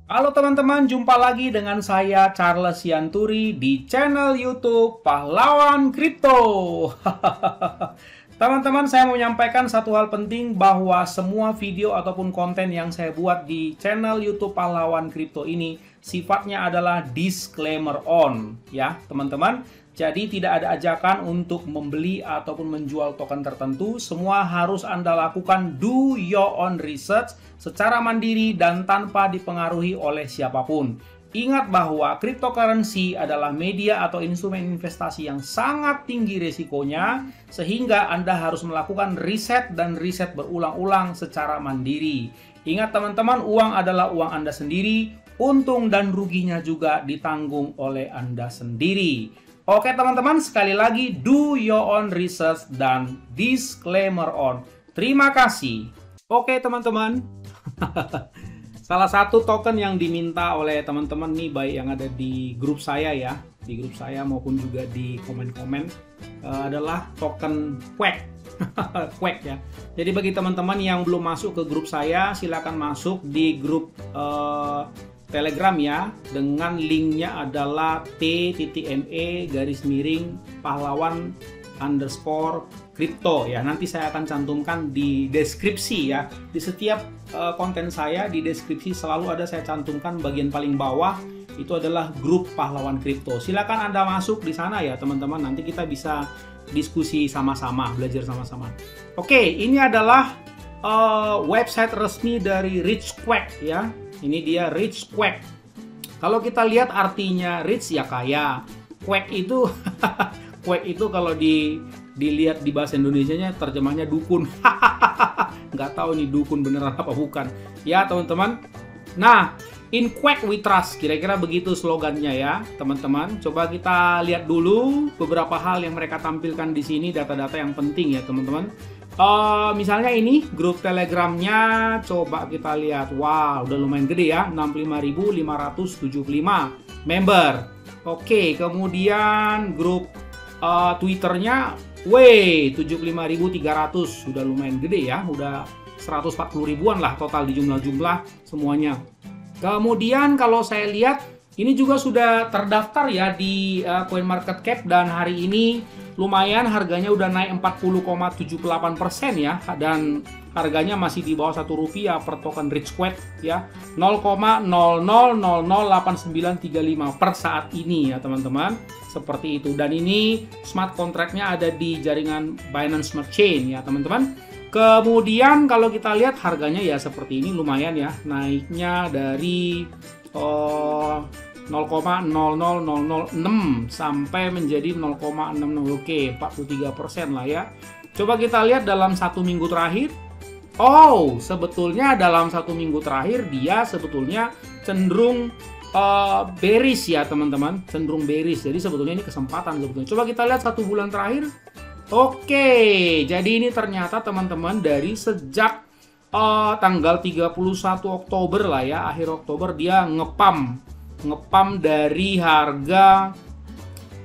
Halo teman-teman, jumpa lagi dengan saya Charles Sianturi di channel YouTube Pahlawan Kripto. Teman-teman, saya mau menyampaikan satu hal penting bahwa semua video ataupun konten yang saya buat di channel YouTube Pahlawan Kripto ini sifatnya adalah disclaimer on, ya teman-teman. Jadi tidak ada ajakan untuk membeli ataupun menjual token tertentu. Semua harus Anda lakukan do your own research secara mandiri dan tanpa dipengaruhi oleh siapapun. Ingat bahwa cryptocurrency adalah media atau instrumen investasi yang sangat tinggi risikonya, sehingga Anda harus melakukan riset dan riset berulang-ulang secara mandiri. Ingat teman-teman, uang adalah uang Anda sendiri, untung dan ruginya juga ditanggung oleh Anda sendiri. Oke teman-teman, sekali lagi do your own research dan disclaimer on. Terima kasih. Oke teman-teman, salah satu token yang diminta oleh teman-teman nih, baik yang ada di grup saya ya, di grup saya maupun juga di komen-komen, adalah token Quack. Quack ya. Jadi bagi teman-teman yang belum masuk ke grup saya, silakan masuk di grup Telegram ya, dengan linknya adalah t.me/pahlawan_kripto ya. Nanti saya akan cantumkan di deskripsi ya. Di setiap konten saya di deskripsi selalu ada saya cantumkan bagian paling bawah itu adalah grup Pahlawan Kripto. Silakan Anda masuk di sana ya teman-teman. Nanti kita bisa diskusi sama-sama, belajar sama-sama. Oke, ini adalah website resmi dari Rich Quack ya. Ini dia Rich Quack. Kalau kita lihat artinya rich ya kaya. Quack itu Quack itu kalau dilihat di bahasa Indonesianya terjemahnya dukun. Nggak tahu nih dukun beneran apa bukan. Ya teman-teman. Nah, in Quack we trust. Kira-kira begitu slogannya ya teman-teman. Coba kita lihat dulu beberapa hal yang mereka tampilkan di sini, data-data yang penting ya teman-teman. Misalnya ini grup Telegramnya, coba kita lihat. Wow, udah lumayan gede ya, 65.575 member. Oke, kemudian grup Twitternya, 75.300, sudah lumayan gede ya, udah 140 ribuan lah total di jumlah semuanya. Kemudian kalau saya lihat, ini juga sudah terdaftar ya di CoinMarketCap dan hari ini lumayan harganya udah naik 40,78% ya, dan harganya masih di bawah Rp1 per token Rich Quack ya, 0,00008935 per saat ini ya teman-teman, seperti itu. Dan ini smart contract-nya ada di jaringan Binance Smart Chain ya teman-teman. Kemudian kalau kita lihat harganya ya seperti ini, lumayan ya, naiknya dari 0,00006 sampai menjadi 0,60. Oke, 43% lah ya. Coba kita lihat dalam satu minggu terakhir. Oh, sebetulnya dalam satu minggu terakhir dia sebetulnya cenderung bearish ya teman-teman, cenderung bearish. Jadi sebetulnya ini kesempatan sebetulnya. Coba kita lihat satu bulan terakhir. Oke, jadi ini ternyata teman-teman dari sejak tanggal 31 Oktober lah ya, akhir Oktober dia ngepam dari harga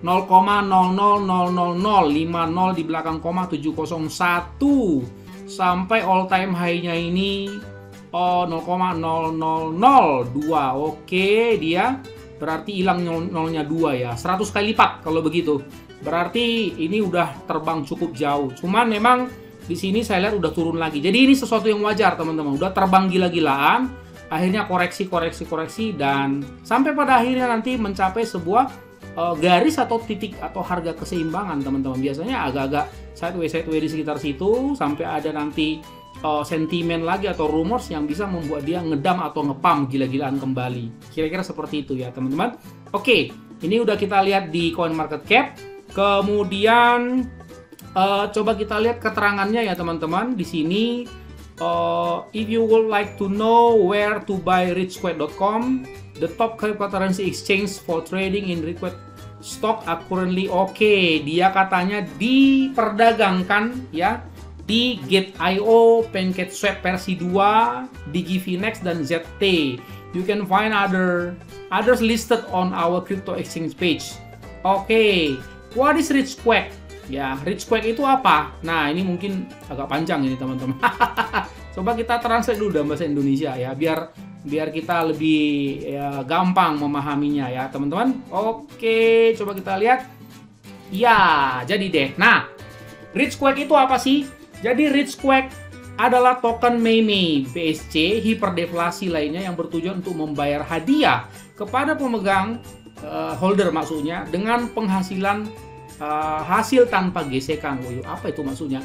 0,000050 di belakang koma 701 sampai all time high-nya ini 0,0002. Oke, dia berarti hilang nolnya 2 ya, 100 kali lipat kalau begitu. Berarti ini udah terbang cukup jauh. Cuman memang di sini saya lihat udah turun lagi. Jadi ini sesuatu yang wajar teman-teman. Udah terbang gila-gilaan, akhirnya koreksi dan sampai pada akhirnya nanti mencapai sebuah garis atau titik atau harga keseimbangan teman-teman. Biasanya agak-agak sideways di sekitar situ sampai ada nanti sentimen lagi atau rumors yang bisa membuat dia ngedam atau ngepam gila-gilaan kembali. Kira-kira seperti itu ya teman-teman. Oke, ini udah kita lihat di CoinMarketCap. Kemudian coba kita lihat keterangannya ya teman-teman di sini. If you would like to know where to buy richquack.com, the top cryptocurrency exchange for trading in Richquack stock are currently dia katanya diperdagangkan ya di Gate.io, PancakeSwap versi 2, DigiFinex dan ZT. You can find others listed on our crypto exchange page. What is Rich Quack? Ya, Rich Quack itu apa? Nah, ini mungkin agak panjang ini teman-teman. Coba kita translate dulu dalam bahasa Indonesia ya, biar biar kita lebih ya, gampang memahaminya ya teman-teman. Oke, coba kita lihat. Ya, jadi deh. Nah, Rich Quake itu apa sih? Jadi Rich Quake adalah token meme BSC hiperdeflasi lainnya yang bertujuan untuk membayar hadiah kepada pemegang holder maksudnya dengan penghasilan hasil tanpa gesekan. Woy, apa itu maksudnya?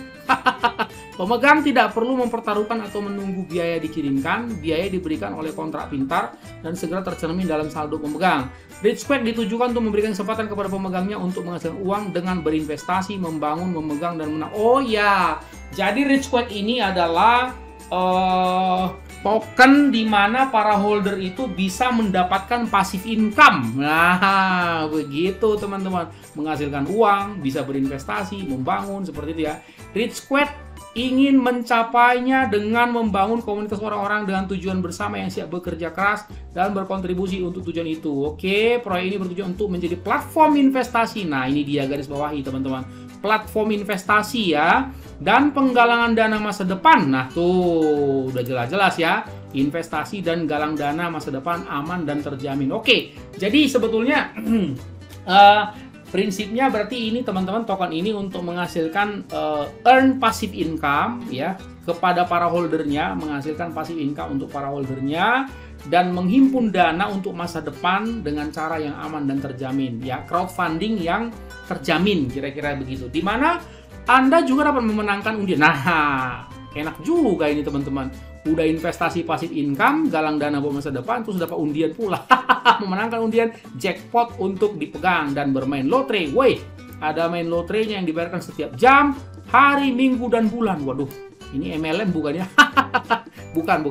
Pemegang tidak perlu mempertaruhkan atau menunggu biaya dikirimkan, biaya diberikan oleh kontrak pintar dan segera tercermin dalam saldo pemegang. Rich Quake ditujukan untuk memberikan kesempatan kepada pemegangnya untuk menghasilkan uang dengan berinvestasi, membangun, memegang, dan menang. Oh ya, jadi Rich Quake ini adalah token di mana para holder itu bisa mendapatkan passive income. Nah, begitu teman-teman. Menghasilkan uang, bisa berinvestasi, membangun, seperti itu ya. Rich Quake ingin mencapainya dengan membangun komunitas orang-orang dengan tujuan bersama yang siap bekerja keras dan berkontribusi untuk tujuan itu. Oke, proyek ini bertujuan untuk menjadi platform investasi. Nah, ini dia garis bawahi teman-teman. Platform investasi ya. Dan penggalangan dana masa depan. Nah, tuh udah jelas-jelas ya. Investasi dan galang dana masa depan aman dan terjamin. Oke, jadi sebetulnya prinsipnya berarti ini teman-teman, token ini untuk menghasilkan earn passive income ya kepada para holdernya, menghasilkan passive income untuk para holdernya dan menghimpun dana untuk masa depan dengan cara yang aman dan terjamin ya, crowdfunding yang terjamin kira-kira begitu. Dimana Anda juga dapat memenangkan undian. Nah, enak juga ini teman-teman. Udah investasi passive income, galang dana buat masa depan, terus dapat undian pula. Memenangkan undian jackpot untuk dipegang dan bermain lotre. Woi, ada main lotrenya yang dibayarkan setiap jam, hari, minggu, dan bulan. Waduh, ini MLM bukan ya? bukan.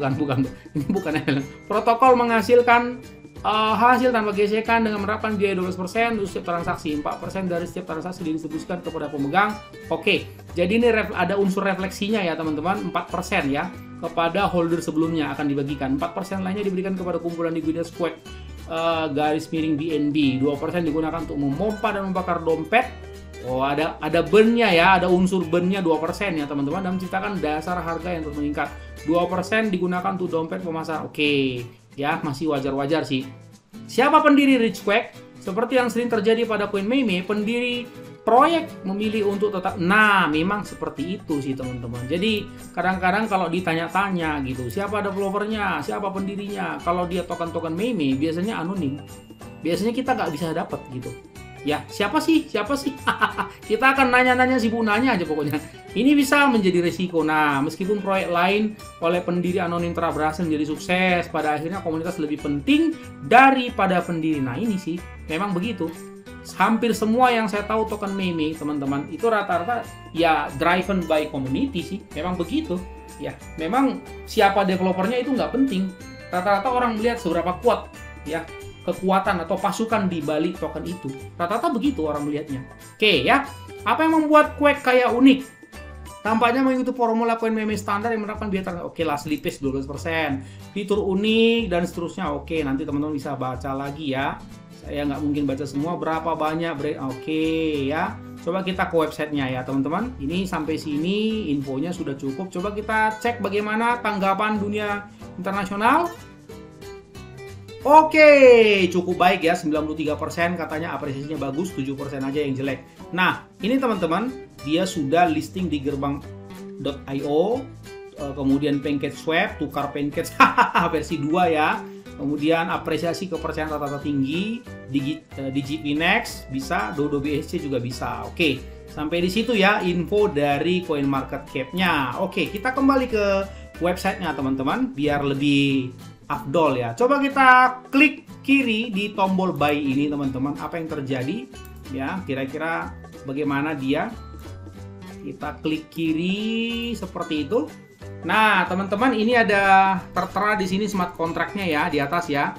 Ini bukan MLM. Protokol menghasilkan hasil tanpa gesekan dengan menerapkan biaya 12% untuk setiap transaksi. 4% dari setiap transaksi didistribusikan kepada pemegang. Oke, jadi ini ada unsur refleksinya ya teman-teman. 4% ya kepada holder sebelumnya akan dibagikan. 4% lainnya diberikan kepada kumpulan likuiditas Quake garis miring BNB. 2% digunakan untuk memompa dan membakar dompet. Oh, ada burn-nya ya, ada unsur burn-nya 2% ya teman-teman, dan menciptakan dasar harga yang terus meningkat. 2% digunakan untuk dompet pemasaran. Oke, ya masih wajar-wajar sih. Siapa pendiri Rich Quake? Seperti yang sering terjadi pada koin meme, pendiri proyek memilih untuk tetap. Nah, memang seperti itu sih teman-teman. Jadi kadang-kadang kalau ditanya-tanya gitu, siapa developernya, siapa pendirinya, kalau dia token-token meme biasanya anonim. Biasanya kita nggak bisa dapat gitu. Ya, siapa sih? Kita akan nanya-nanya sih, Bu, nanya aja pokoknya. Ini bisa menjadi resiko. Nah, meskipun proyek lain oleh pendiri anonim telah berhasil menjadi sukses, pada akhirnya komunitas lebih penting daripada pendiri. Nah, ini sih memang begitu. Hampir semua yang saya tahu token meme, teman-teman, itu rata-rata ya driven by community sih. Memang begitu. Ya, memang siapa developernya itu nggak penting. Rata-rata orang melihat seberapa kuat ya kekuatan atau pasukan di balik token itu. Rata-rata begitu orang melihatnya. Oke ya, apa yang membuat Quake kayak unik? Tampaknya mengikuti formula koin meme standar yang menerapkan biaya transaksi. Oke lah, slippage 12%, fitur unik dan seterusnya. Oke, nanti teman-teman bisa baca lagi ya. Saya nggak mungkin baca semua, berapa banyak. Oke ya, coba kita ke websitenya ya teman-teman. Ini sampai sini infonya sudah cukup. Coba kita cek bagaimana tanggapan dunia internasional. Oke, cukup baik ya, 93% katanya apresiasinya bagus, 7% aja yang jelek. Nah, ini teman-teman, dia sudah listing di gerbang.io, kemudian Pancake Swap, tukar Pancake versi 2 ya. Kemudian apresiasi kepercayaan rata-rata tinggi, DigiPinex bisa, Dodo BSC juga bisa. Oke, sampai di situ ya info dari CoinMarketCap-nya. Oke, kita kembali ke websitenya teman-teman, biar lebih afdol ya. Coba kita klik kiri di tombol buy ini teman-teman. Apa yang terjadi? Ya, kira-kira bagaimana dia? Kita klik kiri seperti itu. Nah, teman-teman, ini ada tertera di sini smart kontraknya ya di atas ya.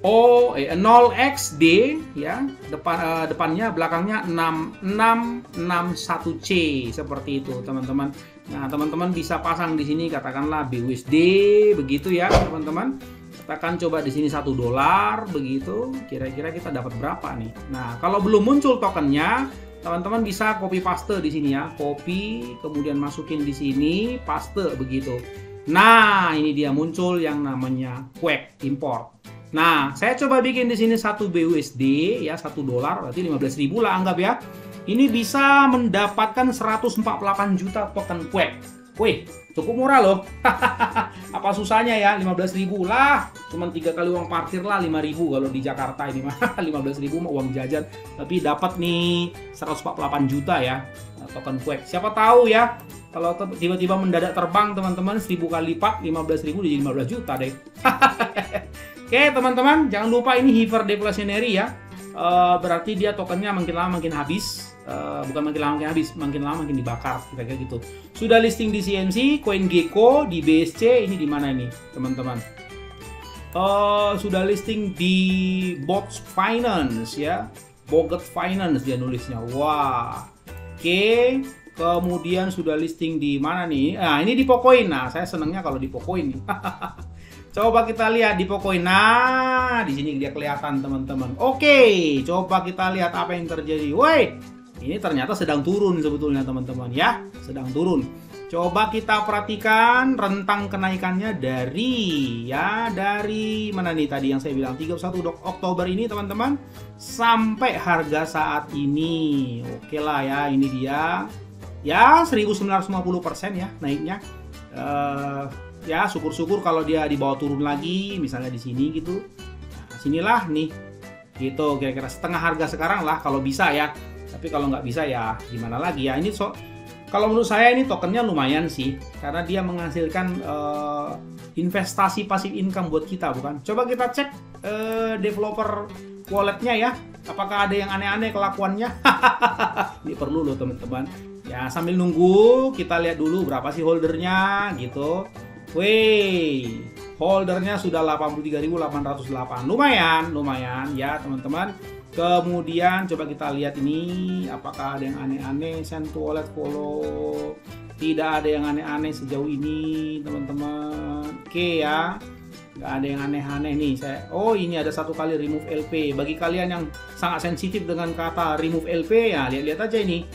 0xD ya, depannya belakangnya 6661C seperti itu, teman-teman. Nah, teman-teman bisa pasang di sini katakanlah BUSD begitu ya, teman-teman. Katakan coba di sini $1 begitu. Kira-kira kita dapat berapa nih? Nah, kalau belum muncul tokennya, teman-teman bisa copy paste di sini ya. Copy, kemudian masukin di sini, paste begitu. Nah, ini dia muncul yang namanya Quake import. Nah, saya coba bikin di sini 1 BUSD ya, 1 dolar berarti 15.000 lah anggap ya. Ini bisa mendapatkan 148 juta token Quake. Wih, cukup murah loh. Apa susahnya ya, 15.000 lah. Cuman 3 kali uang parkir lah, 5.000 kalau di Jakarta ini mah. 15.000 mah uang jajan. Tapi dapat nih 148 juta ya token Quake. Siapa tahu ya, kalau tiba-tiba mendadak terbang teman-teman 1000 kali lipat, 15.000 jadi 15 juta deh. Oke teman-teman, jangan lupa ini hyper deflationary ya. Berarti dia tokennya makin lama makin habis. Bukan makin lama makin habis, makin lama makin dibakar, kayak gitu. Sudah listing di CMC, CoinGecko, di BSC, ini di mana ini teman-teman? Sudah listing di Bots Finance ya, Bogot Finance dia nulisnya. Wah, oke. Kemudian sudah listing di mana nih? Nah, ini di Pocoin. Nah, saya senangnya kalau di Pocoin nih. Coba kita lihat di Pocoin. Nah, di sini dia kelihatan teman-teman. Oke, coba kita lihat apa yang terjadi. Woi, ini ternyata sedang turun sebetulnya teman-teman ya, sedang turun. Coba kita perhatikan rentang kenaikannya dari mana nih tadi yang saya bilang 31 Oktober ini teman-teman sampai harga saat ini. Oke lah ya, ini dia. Ya 1950% ya naiknya. Ya syukur-syukur kalau dia dibawa turun lagi, misalnya di sini gitu. Nah, sinilah nih, gitu kira-kira setengah harga sekarang lah kalau bisa ya. Tapi kalau nggak bisa ya gimana lagi ya. Ini kalau menurut saya ini tokennya lumayan sih, karena dia menghasilkan investasi pasif income buat kita, bukan? Coba kita cek developer walletnya ya, apakah ada yang aneh-aneh kelakuannya? Ini perlu loh teman-teman. Ya sambil nunggu kita lihat dulu berapa sih holdernya gitu. Wih, holdernya sudah 83.808. Lumayan ya teman-teman. Kemudian coba kita lihat ini apakah ada yang aneh-aneh. Send to wallet follow. Tidak ada yang aneh-aneh sejauh ini teman-teman. Oke ya, nggak ada yang aneh-aneh nih. Ini ada 1 kali remove LP. Bagi kalian yang sangat sensitif dengan kata remove LP ya lihat-lihat aja ini.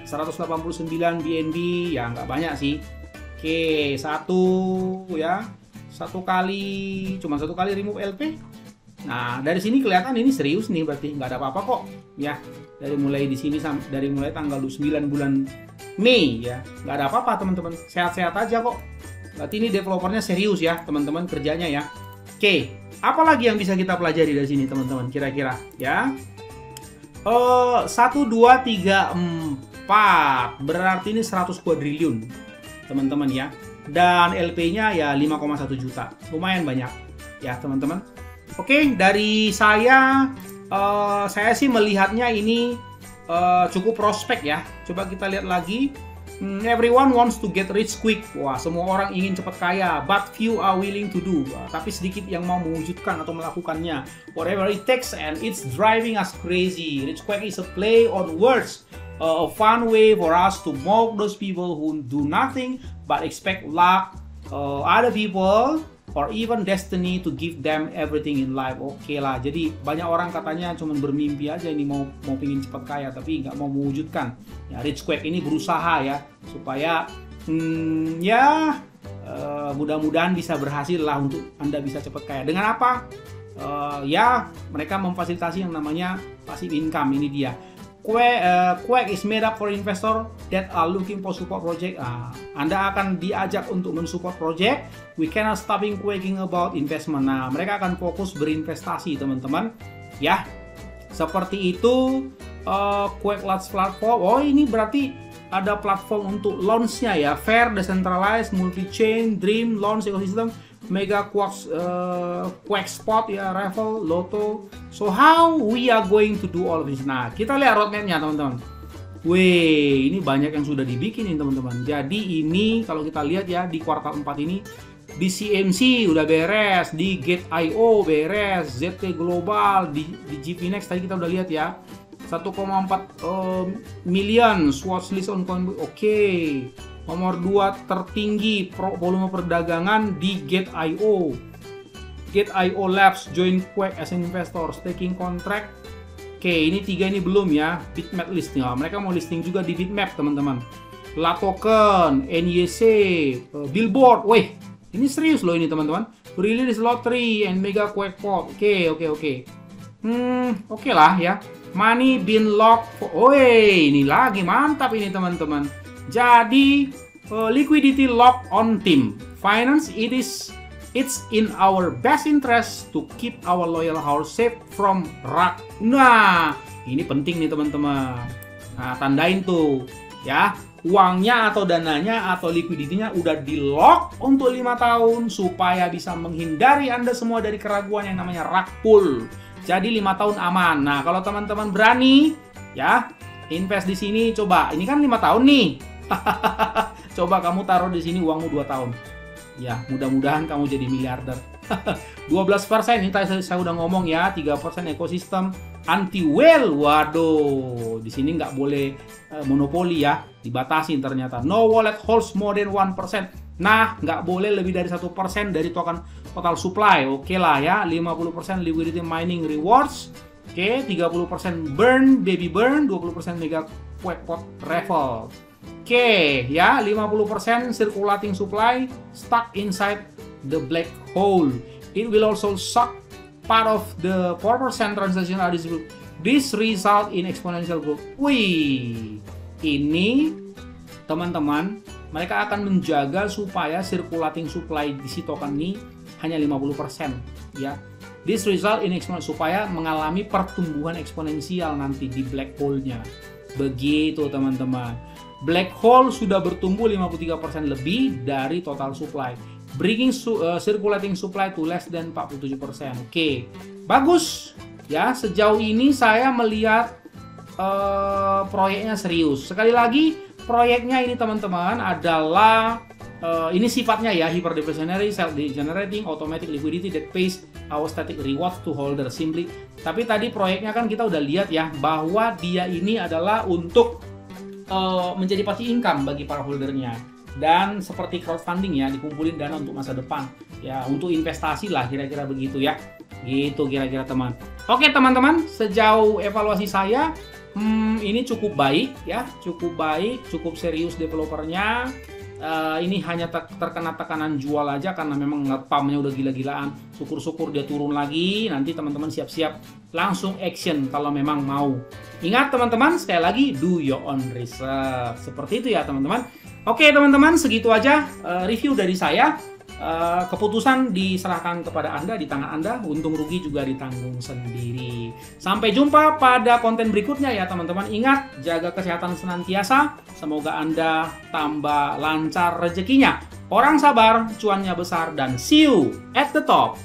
189 BNB ya nggak banyak sih. Oke, cuma satu kali remove LP. Nah dari sini kelihatan ini serius nih, berarti nggak ada apa-apa kok ya. Dari mulai di sini dari mulai tanggal 9 bulan Mei ya nggak ada apa-apa teman-teman, sehat-sehat aja kok. Berarti ini developernya serius ya teman-teman kerjanya ya. Oke, apalagi yang bisa kita pelajari dari sini teman-teman kira-kira ya? 1, 2, 3, 4 berarti ini 100 kuadriliun teman-teman ya, dan LP-nya ya 5,1 juta, lumayan banyak ya teman-teman. Oke, dari saya sih melihatnya ini cukup prospek ya. Coba kita lihat lagi. Everyone wants to get rich quick. Wah, semua orang ingin cepat kaya, but few are willing to do. Tapi sedikit yang mau mewujudkan atau melakukannya. Whatever it takes, and it's driving us crazy. Rich quick is a play on words. A fun way for us to mock those people who do nothing but expect luck, other people, or even destiny to give them everything in life. Oke lah, jadi banyak orang katanya cuma bermimpi aja ini mau pingin cepat kaya, tapi nggak mau mewujudkan. Ya, Rich Quack ini berusaha ya supaya mudah-mudahan bisa berhasil lah untuk Anda bisa cepat kaya. Dengan apa? Ya mereka memfasilitasi yang namanya passive income. Ini dia. Quack is made up for investor that are looking for support project. Anda akan diajak untuk mensupport project. We cannot stopping quaking about investment. Nah, mereka akan fokus berinvestasi, teman-teman. Ya, seperti itu. Quack Labs platform. Oh, ini berarti ada platform untuk launch-nya ya. Fair, decentralized, multi-chain, dream, launch ecosystem. Mega Quack Spot ya, Raffle, Lotto. So how we are going to do all of this? Nah, kita lihat roadmap-nya teman-teman. Wih, ini banyak yang sudah dibikin nih teman-teman. Jadi ini kalau kita lihat ya di kuartal 4 ini di CMC udah beres, di Gate.io beres, ZT Global, di GPNext tadi kita udah lihat ya. 1,4 million watchlist on Coinbase. Oke. Nomor 2 tertinggi volume perdagangan di Gate.io. Gate.io Labs join Quack as an investor, staking contract. Oke, ini 3 ini belum ya. Bitmap listnya. Mereka mau listing juga di Bitmap, teman-teman. La Token, NYC, Billboard. Wih, Ini serius loh ini teman-teman. Release lottery and mega quackpot. Oke. Oke lah ya. Money been locked. Ini lagi mantap ini teman-teman. Jadi liquidity lock on team. Finance it's in our best interest to keep our loyal house safe from rug. Nah, ini penting nih teman-teman. Nah, tandain tuh ya. Uangnya atau dananya atau liquidity-nya udah di lock untuk 5 tahun supaya bisa menghindari Anda semua dari keraguan yang namanya rug pull. Jadi 5 tahun aman. Nah, kalau teman-teman berani ya invest di sini, coba. Ini kan 5 tahun nih. Coba kamu taruh di sini uangmu 2 tahun. Ya, mudah-mudahan kamu jadi miliarder. 12%, ini tadi saya udah ngomong ya, 3% ekosistem anti whale. Waduh, di sini nggak boleh monopoli ya, dibatasi ternyata. No wallet holds more than 1%. Nah, nggak boleh lebih dari 1% dari total supply. Oke lah ya, 50% liquidity mining rewards. Oke, 30% baby burn, 20% mega quackpot raffle. Oke, ya 50% circulating supply stuck inside the black hole. It will also suck part of the 4% transaction are distributed. This result in exponential growth. Wih, ini teman-teman, mereka akan menjaga supaya circulating supply di si token ini hanya 50% ya. This result in exponential supaya mengalami pertumbuhan eksponensial nanti di black hole-nya. Begitu teman-teman. Black hole sudah bertumbuh 53% lebih dari total supply, bringing circulating supply to less than 47%. Oke, bagus ya. Sejauh ini saya melihat proyeknya serius. Sekali lagi, proyeknya ini teman-teman adalah ini sifatnya ya hyperdeflationary, self-degenerating, automatic liquidity that pays our static rewards to holder simply. Tapi tadi proyeknya kan kita udah lihat ya bahwa dia ini adalah untuk menjadi passive income bagi para holdernya, dan seperti crowdfunding ya, dikumpulin dana untuk masa depan ya, untuk investasi lah kira-kira begitu ya, gitu kira-kira teman. Oke teman-teman, sejauh evaluasi saya ini cukup baik ya, cukup serius developernya. Ini hanya terkena tekanan jual aja karena memang nge-pumpnya udah gila-gilaan. Syukur-syukur dia turun lagi. Nanti teman-teman siap-siap langsung action kalau memang mau. Ingat teman-teman, sekali lagi do your own research. Seperti itu ya teman-teman. Oke teman-teman, segitu aja review dari saya. Keputusan diserahkan kepada Anda, di tangan Anda. Untung rugi juga ditanggung sendiri. Sampai jumpa pada konten berikutnya ya teman-teman. Ingat, jaga kesehatan senantiasa. Semoga Anda tambah lancar rezekinya. Orang sabar, cuannya besar, dan see you at the top.